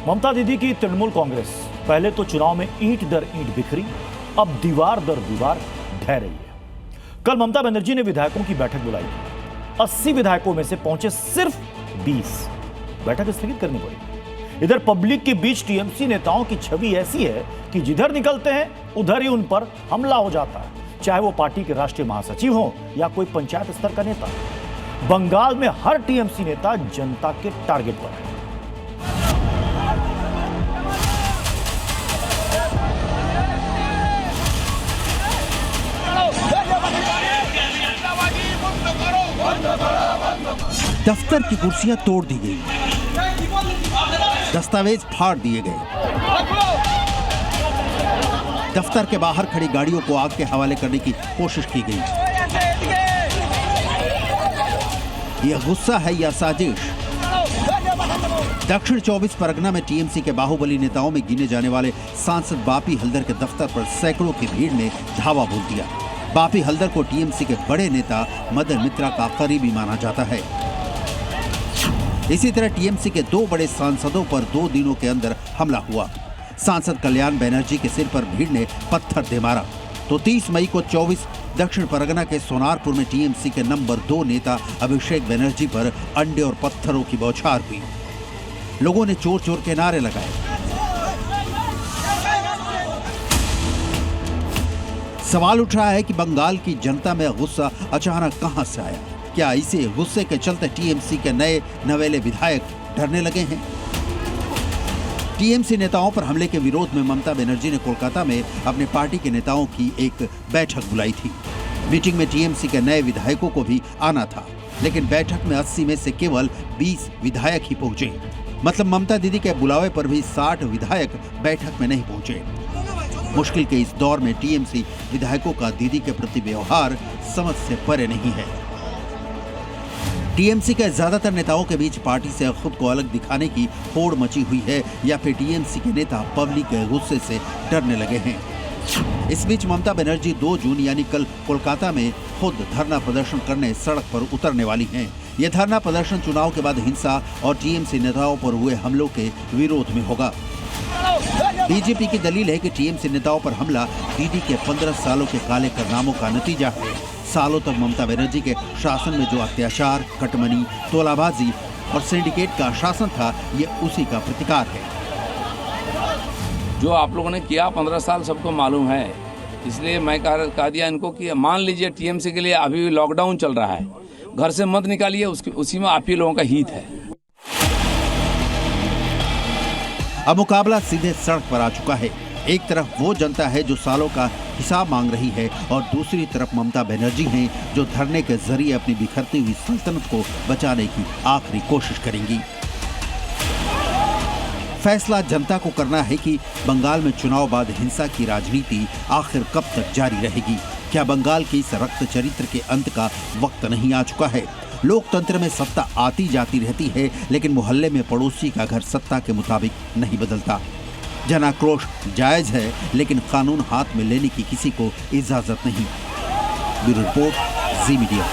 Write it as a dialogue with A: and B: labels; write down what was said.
A: ममता दीदी की तृणमूल कांग्रेस पहले तो चुनाव में ईंट दर ईंट बिखरी, अब दीवार दर दीवार ढह रही है। कल ममता बनर्जी ने विधायकों की बैठक बुलाई थी। 80 विधायकों में से पहुंचे सिर्फ 20। बैठक स्थगित करनी पड़ी। इधर पब्लिक के बीच टीएमसी नेताओं की छवि ऐसी है कि जिधर निकलते हैं उधर ही उन पर हमला हो जाता है, चाहे वो पार्टी के राष्ट्रीय महासचिव हो या कोई पंचायत स्तर का नेता। बंगाल में हर टीएमसी नेता जनता के टारगेट पर है।
B: दफ्तर की कुर्सियां तोड़ दी गई, दस्तावेज फाड़ दिए गए, दफ्तर के बाहर खड़ी गाड़ियों को आग के हवाले करने की कोशिश की गई। यह गुस्सा है या साजिश? दक्षिण 24 परगना में टीएमसी के बाहुबली नेताओं में गिने जाने वाले सांसद बापी हल्दर के दफ्तर पर सैकड़ों की भीड़ ने धावा बोल दिया। बापी हल्दर को टीएमसी के बड़े नेता मदन मित्रा का करीबी माना जाता है। इसी तरह टीएमसी के 2 बड़े सांसदों पर 2 दिनों के अंदर हमला हुआ। सांसद कल्याण बनर्जी के सिर पर भीड़ ने पत्थर दे मारा। तो 30 मई को 24 दक्षिण परगना के सोनारपुर में टीएमसी के नंबर 2 नेता अभिषेक बनर्जी पर अंडे और पत्थरों की बौछार हुई। लोगों ने चोर चोर के नारे लगाए। सवाल उठ रहा है कि बंगाल की जनता में गुस्सा अचानक कहां से आया? क्या इसी गुस्से के चलते टीएमसी के नए नवेले विधायक डरने लगे हैं? टीएमसी नेताओं पर हमले के विरोध में ममता बनर्जी ने कोलकाता में अपने पार्टी के नेताओं की एक बैठक बुलाई थी। मीटिंग में टीएमसी के नए विधायकों को भी आना था, लेकिन बैठक में 80 में से केवल 20 विधायक ही पहुंचे। मतलब ममता दीदी के बुलावे पर भी 60 विधायक बैठक में नहीं पहुंचे। मुश्किल के इस दौर में टीएमसी विधायकों का दीदी के प्रति व्यवहार समझ से परे नहीं है। टीएमसी के ज्यादातर नेताओं के बीच पार्टी से खुद को अलग दिखाने की होड़ मची हुई है, या फिर टीएमसी के नेता पब्लिक के गुस्से से डरने लगे हैं। इस बीच ममता बनर्जी 2 जून यानी कल कोलकाता में खुद धरना प्रदर्शन करने सड़क पर उतरने वाली हैं। यह धरना प्रदर्शन चुनाव के बाद हिंसा और टीएमसी नेताओं पर हुए हमलों के विरोध में होगा। बीजेपी की दलील है कि टीएमसी नेताओं पर हमला दीदी के 15 सालों के काले कारनामों का नतीजा है। सालों तक ममता बनर्जी के शासन में जो अत्याचार, कटमनी, तोलाबाजी और सिंडिकेट का शासन था, ये उसी का प्रतिकार है।
C: जो आप लोगों ने किया 15 साल सबको मालूम है, इसलिए मैं कह दिया इनको कि मान लीजिए टीएमसी के लिए अभी लॉकडाउन चल रहा है, घर से मत निकालिए, उसी में आप ही लोगों का हित है।
B: अब मुकाबला सीधे सड़क पर आ चुका है। एक तरफ वो जनता है जो सालों का हिसाब मांग रही है, और दूसरी तरफ ममता बनर्जी हैं जो धरने के जरिए अपनी बिखरती हुई सल्तनत को बचाने की आखिरी कोशिश करेंगी। फैसला जनता को करना है कि बंगाल में चुनाव बाद हिंसा की राजनीति आखिर कब तक जारी रहेगी। क्या बंगाल के इस रक्त चरित्र के अंत का वक्त नहीं आ चुका है? लोकतंत्र में सत्ता आती जाती रहती है, लेकिन मोहल्ले में पड़ोसी का घर सत्ता के मुताबिक नहीं बदलता। जन आक्रोश जायज है, लेकिन कानून हाथ में लेने की किसी को इजाजत नहीं। ब्यूरो रिपोर्ट, जी मीडिया।